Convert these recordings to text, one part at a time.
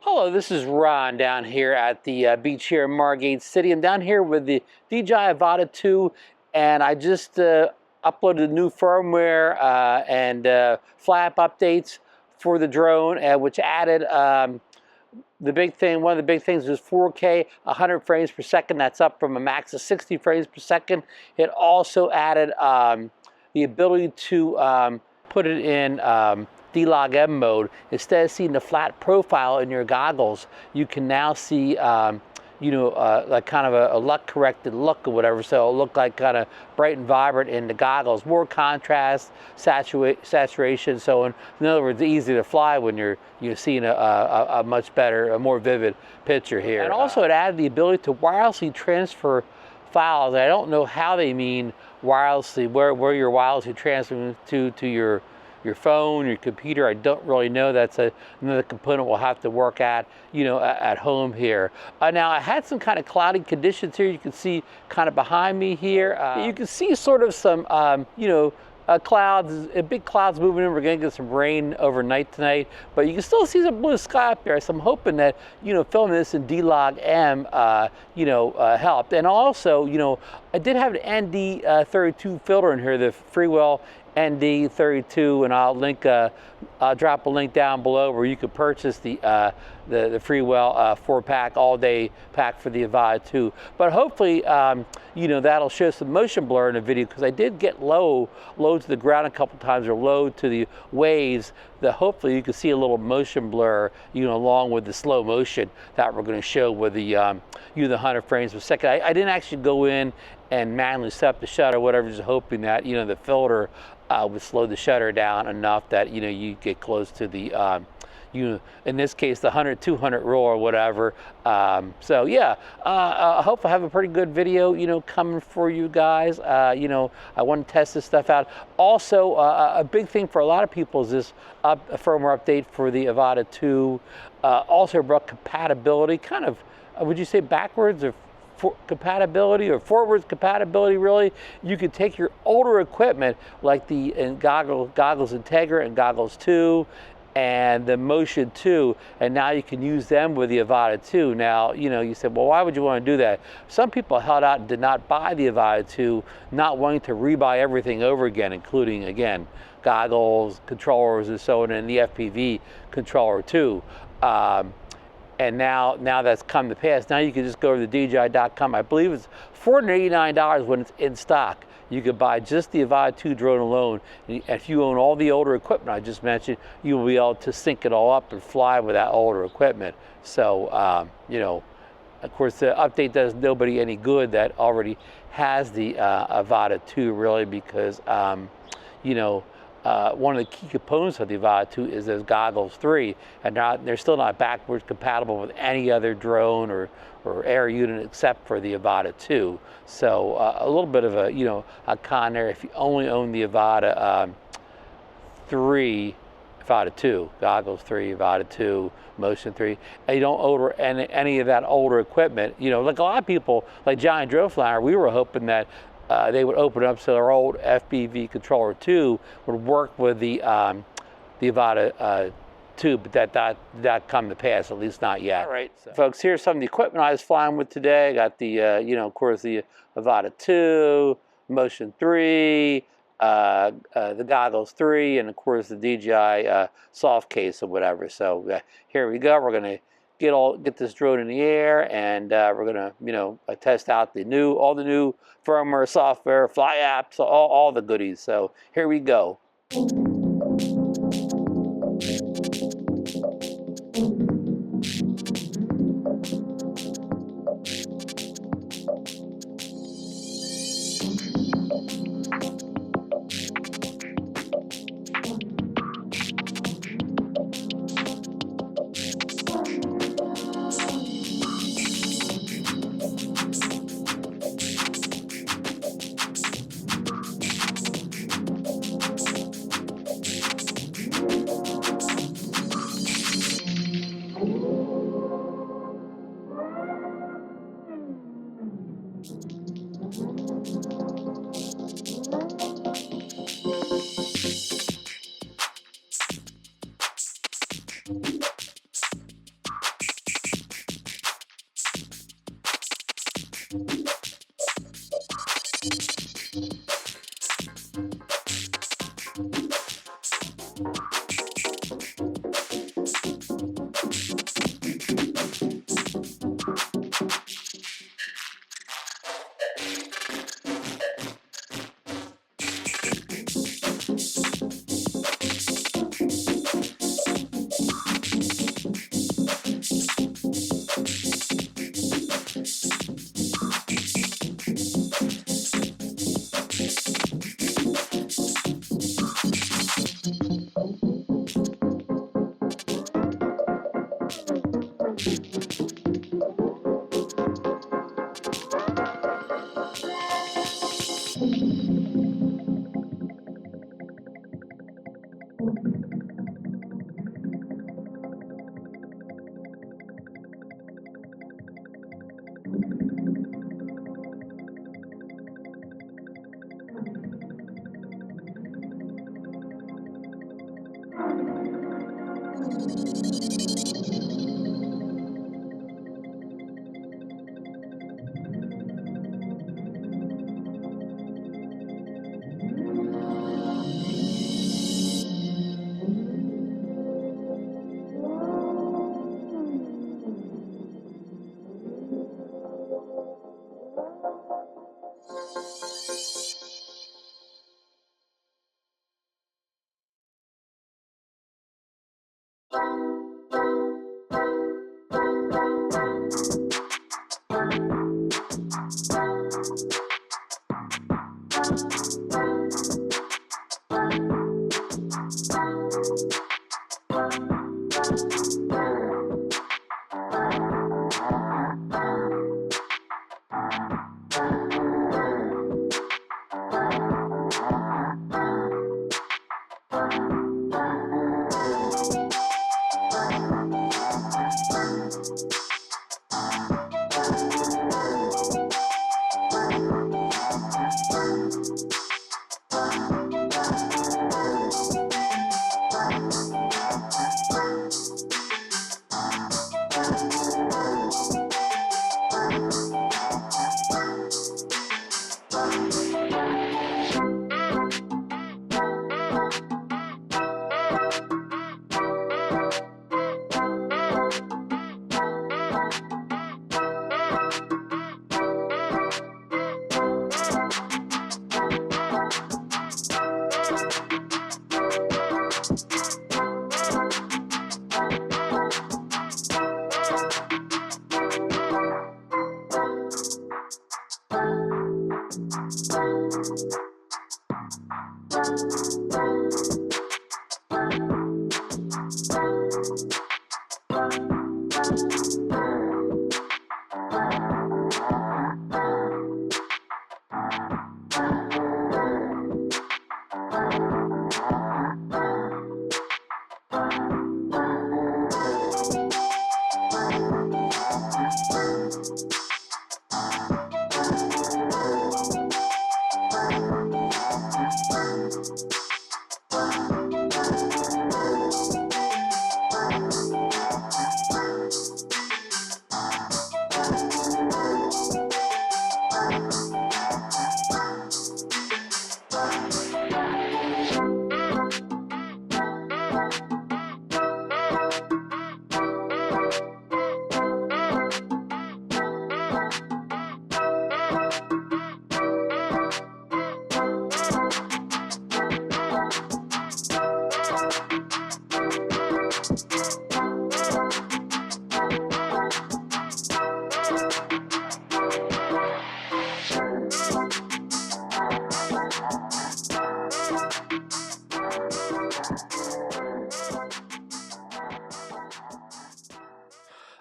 Hello, this is Ron down here at the beach here in Margate City. I'm down here with the DJI Avata 2, and I just uploaded new firmware and Fly App updates for the drone, which added the big thing. One of the big things is 4K, 100 frames per second. That's up from a max of 60 frames per second. It also added the ability to put it in DLOG M mode. Instead of seeing the flat profile in your goggles, you can now see like kind of a LUT corrected look or whatever, so it'll look like kind of bright and vibrant in the goggles, more contrast, saturation. So in other words, easy to fly when you're seeing a much better, a more vivid picture here. And also it added the ability to wirelessly transfer files. I don't know how they mean wirelessly, where you're wirelessly transferring to your phone, your computer. I don't really know. That's another component we'll have to work at, at home here. Now I had some kind of cloudy conditions here. You can see kind of behind me here. You can see sort of some, clouds, big clouds moving in. We're gonna get some rain overnight tonight, but you can still see some blue sky up there. So I'm hoping that, filming this in DLOG M, helped. And also, I did have an ND32 filter in here, the Freewell ND32, and I'll drop a link down below where you could purchase the Freewell 4-pack all-day pack for the Avata 2. But hopefully, that'll show some motion blur in the video, because I did get low to the ground a couple times, or low to the waves. That hopefully you can see a little motion blur, along with the slow motion that we're going to show with the 100 frames per second. I didn't actually go in and manually set up the shutter, whatever, just hoping that the filter would slow the shutter down enough that you get close to the in this case the 100-200 rule or whatever. So yeah, I hope I have a pretty good video coming for you guys. I want to test this stuff out. Also, a big thing for a lot of people is this firmware update for the Avata 2. Also brought compatibility, kind of, would you say backwards or compatibility, or forwards compatibility, really. You could take your older equipment like the Goggles Integra and Goggles 2 and the Motion 2, and now you can use them with the Avata 2. Now, you said, well, why would you want to do that? Some people held out and did not buy the Avata 2, not wanting to rebuy everything over again, including, again, goggles, controllers, and so on, and the FPV controller too. And now that's come to pass. Now you can just go to the DJI.com. I believe it's $489 when it's in stock. You could buy just the Avata 2 drone alone. And if you own all the older equipment I just mentioned, you will be able to sync it all up and fly with that older equipment. So, of course, the update does nobody any good that already has the Avata 2, really, because, one of the key components of the Avata 2 is those Goggles 3, and they're still not backwards compatible with any other drone or air unit except for the Avata 2. So a little bit of a con there if you only own the Avata 3, Avata 2, Goggles 3, Avata 2, Motion 3, and you don't order any of that older equipment. Like a lot of people, like Giant Drone Flyer, we were hoping that they would open up so their old FPV controller 2 would work with the Avata 2, but that did come to pass, at least not yet. All right, so, folks, here's some of the equipment I was flying with today. I got the, of course, the Avata 2, Motion 3, the Goggles 3, and of course the DJI soft case or whatever. So here we go. We're going to get this drone in the air, and we're gonna test out all the new firmware, software, Fly apps, all the goodies. So here we go.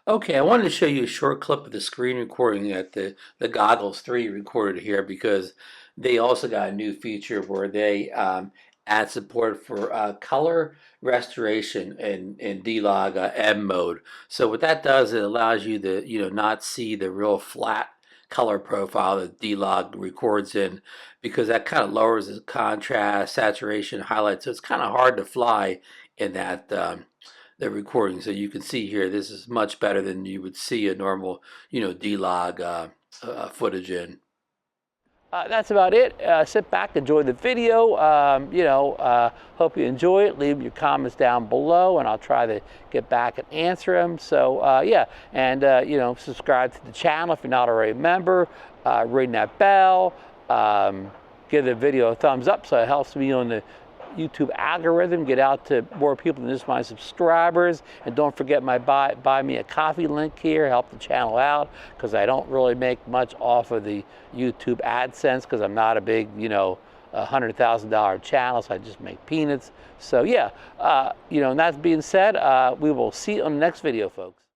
Okay, I wanted to show you a short clip of the screen recording that the Goggles 3 recorded here because they also got a new feature where they add support for color restoration in DLOG M mode. So what that does, it allows you to not see the real flat color profile that DLOG records in because that kind of lowers the contrast, saturation, highlight. So it's kind of hard to fly in that. The recording. So you can see here, this is much better than you would see a normal, DLOG footage in. That's about it. Sit back, enjoy the video. Hope you enjoy it. Leave your comments down below, and I'll try to get back and answer them. So yeah, and subscribe to the channel if you're not already a member. Ring that bell. Give the video a thumbs up, so it helps me on the YouTube algorithm, get out to more people than just my subscribers. And don't forget my buy me a coffee link here, help the channel out, because I don't really make much off of the YouTube AdSense, because I'm not a big, $100,000 channel, so I just make peanuts. So yeah, and that being said, we will see you on the next video, folks.